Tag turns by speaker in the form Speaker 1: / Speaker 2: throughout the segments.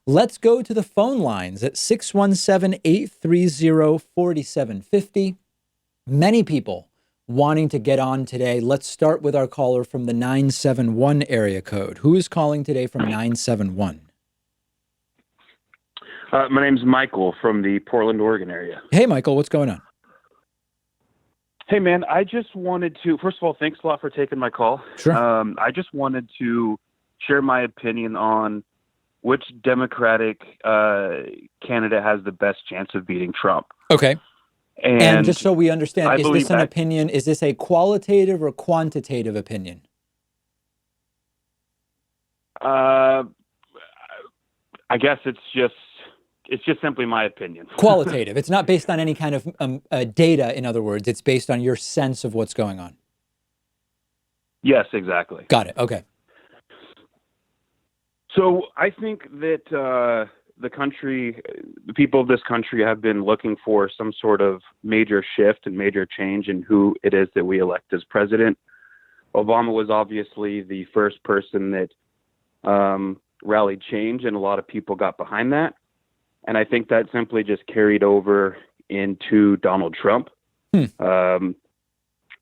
Speaker 1: Let's go to the phone lines at 617-830-4750. Many people wanting to get on today. Let's start with our caller from the 971 area code. Who is calling today from 971?
Speaker 2: My name's Michael from the Portland, Oregon area.
Speaker 1: Hey, Michael, what's going on?
Speaker 2: Hey, man, I just wanted to, first of all, thanks a lot for taking my call.
Speaker 1: Sure.
Speaker 2: I just wanted to share my opinion on which Democratic candidate has the best chance of beating Trump.
Speaker 1: Okay. And just so we
Speaker 2: I
Speaker 1: understand, is
Speaker 2: believe
Speaker 1: this an
Speaker 2: that-
Speaker 1: opinion? Is this a qualitative or quantitative opinion?
Speaker 2: I guess it's just simply my opinion.
Speaker 1: Qualitative. It's not based on any kind of data, in other words. It's based on your sense of what's going on.
Speaker 2: Yes, exactly.
Speaker 1: Got it. Okay.
Speaker 2: So I think that the people of this country have been looking for some sort of major shift and major change in who it is that we elect as president. Obama was obviously the first person that rallied change, and a lot of people got behind that. And I think that simply just carried over into Donald Trump,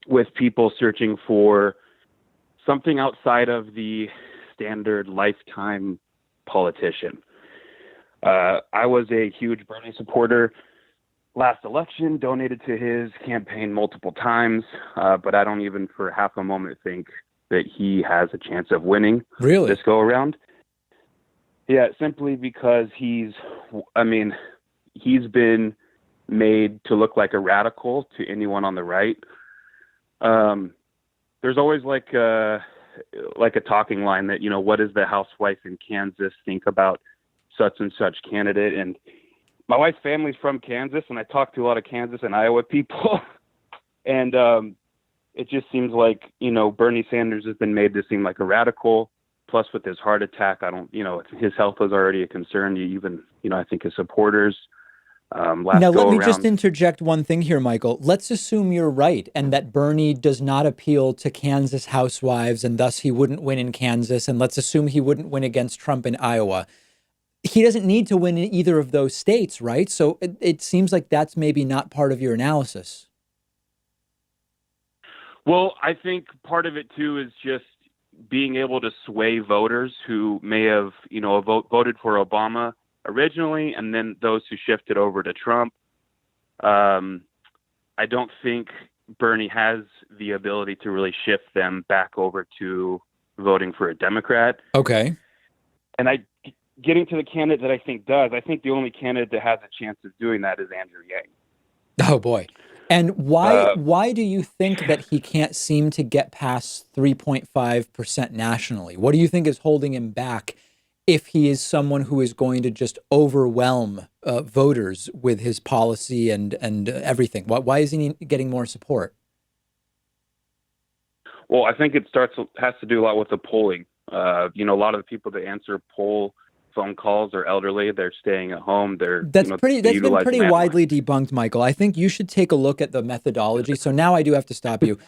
Speaker 2: with people searching for something outside of the standard lifetime politician. I was a huge Bernie supporter last election, donated to his campaign multiple times, but I don't even for half a moment think that he has a chance of winning this go around. Yeah, simply because he's been made to look like a radical to anyone on the right. There's always like a talking line that, what does the housewife in Kansas think about such and such candidate? And my wife's family's from Kansas, and I talk to a lot of Kansas and Iowa people. And it just seems like, Bernie Sanders has been made to seem like a radical. Plus, with his heart attack, his health was already a concern. Even, I think his supporters.
Speaker 1: Now, let me just interject one thing here, Michael. Let's assume you're right and that Bernie does not appeal to Kansas housewives and thus he wouldn't win in Kansas. And let's assume he wouldn't win against Trump in Iowa. He doesn't need to win in either of those states, right? So it seems like that's maybe not part of your analysis.
Speaker 2: Well, I think part of it, too, is just being able to sway voters who may have, voted for Obama originally, and then those who shifted over to Trump. I don't think Bernie has the ability to really shift them back over to voting for a Democrat.
Speaker 1: Okay.
Speaker 2: And getting to the candidate that I think does, I think the only candidate that has a chance of doing that is Andrew Yang.
Speaker 1: Oh, boy. And why do you think that he can't seem to get past 3.5% nationally? What do you think is holding him back if he is someone who is going to just overwhelm voters with his policy and everything? Why isn't he getting more support?
Speaker 2: Well, I think it has to do a lot with the polling. A lot of the people that answer poll phone calls are elderly. They're staying at home. That's been
Speaker 1: pretty widely debunked, Michael. I think you should take a look at the methodology. So now I do have to stop you.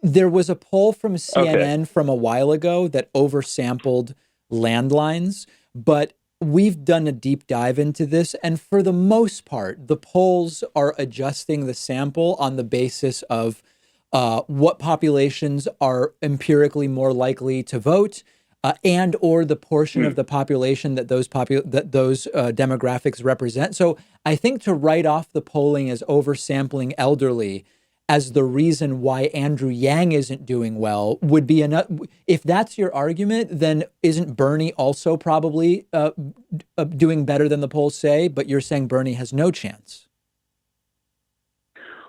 Speaker 1: There was a poll from CNN from a while ago that oversampled landlines, but we've done a deep dive into this. And for the most part, the polls are adjusting the sample on the basis of what populations are empirically more likely to vote, and or the portion of the population that those demographics represent. So I think to write off the polling as oversampling elderly as the reason why Andrew Yang isn't doing well would be enough. If that's your argument, then isn't Bernie also probably doing better than the polls say? But you're saying Bernie has no chance.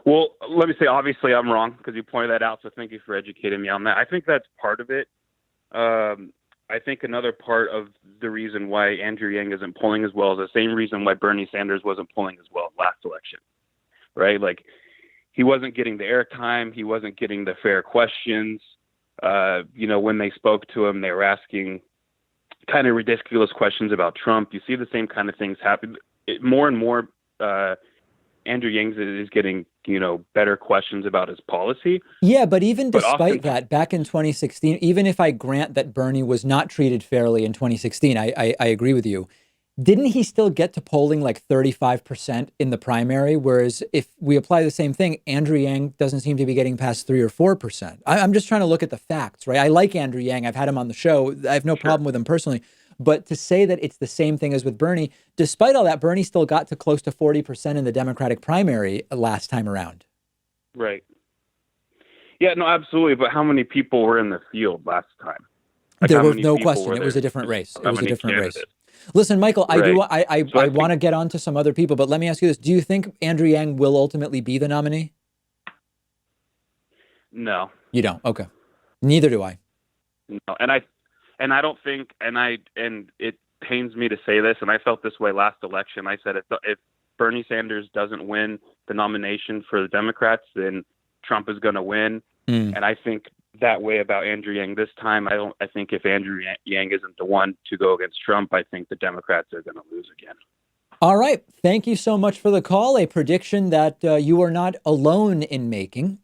Speaker 2: Well, let me say, obviously I'm wrong because you pointed that out. So thank you for educating me on that. I think that's part of it. I think another part of the reason why Andrew Yang isn't polling as well is the same reason why Bernie Sanders wasn't polling as well last election, right? Like he wasn't getting the airtime. He wasn't getting the fair questions. When they spoke to him, they were asking kind of ridiculous questions about Trump. You see the same kind of things happen. More and more, Andrew Yang is getting, better questions about his policy.
Speaker 1: Yeah, but even despite that, back in 2016, even if I grant that Bernie was not treated fairly in 2016, I agree with you. Didn't he still get to polling like 35% in the primary? Whereas if we apply the same thing, Andrew Yang doesn't seem to be getting past 3 or 4%. I'm just trying to look at the facts, right? I like Andrew Yang. I've had him on the show. I have no problem with him personally. But to say that it's the same thing as with Bernie, despite all that, Bernie still got to close to 40% in the Democratic primary last time around.
Speaker 2: Right. Yeah, no, absolutely. But how many people were in the field last time? Like,
Speaker 1: There
Speaker 2: how
Speaker 1: was
Speaker 2: many
Speaker 1: no
Speaker 2: people
Speaker 1: question.
Speaker 2: were
Speaker 1: It was
Speaker 2: there?
Speaker 1: a different race. It
Speaker 2: How
Speaker 1: was a
Speaker 2: many
Speaker 1: different race.
Speaker 2: candidates?
Speaker 1: Listen, Michael, I
Speaker 2: Right.
Speaker 1: do. I
Speaker 2: So I
Speaker 1: want to
Speaker 2: think-
Speaker 1: get on to some other people, but let me ask you this: do you think Andrew Yang will ultimately be the nominee?
Speaker 2: No.
Speaker 1: You don't. Okay. Neither do I.
Speaker 2: No. And I don't think, and it pains me to say this, and I felt this way last election. I said if Bernie Sanders doesn't win the nomination for the Democrats, then Trump is going to win. And I think that way about Andrew Yang this time. I think if Andrew Yang isn't the one to go against Trump, I think the Democrats are going to lose again.
Speaker 1: All right. Thank you so much for the call. A prediction that you are not alone in making.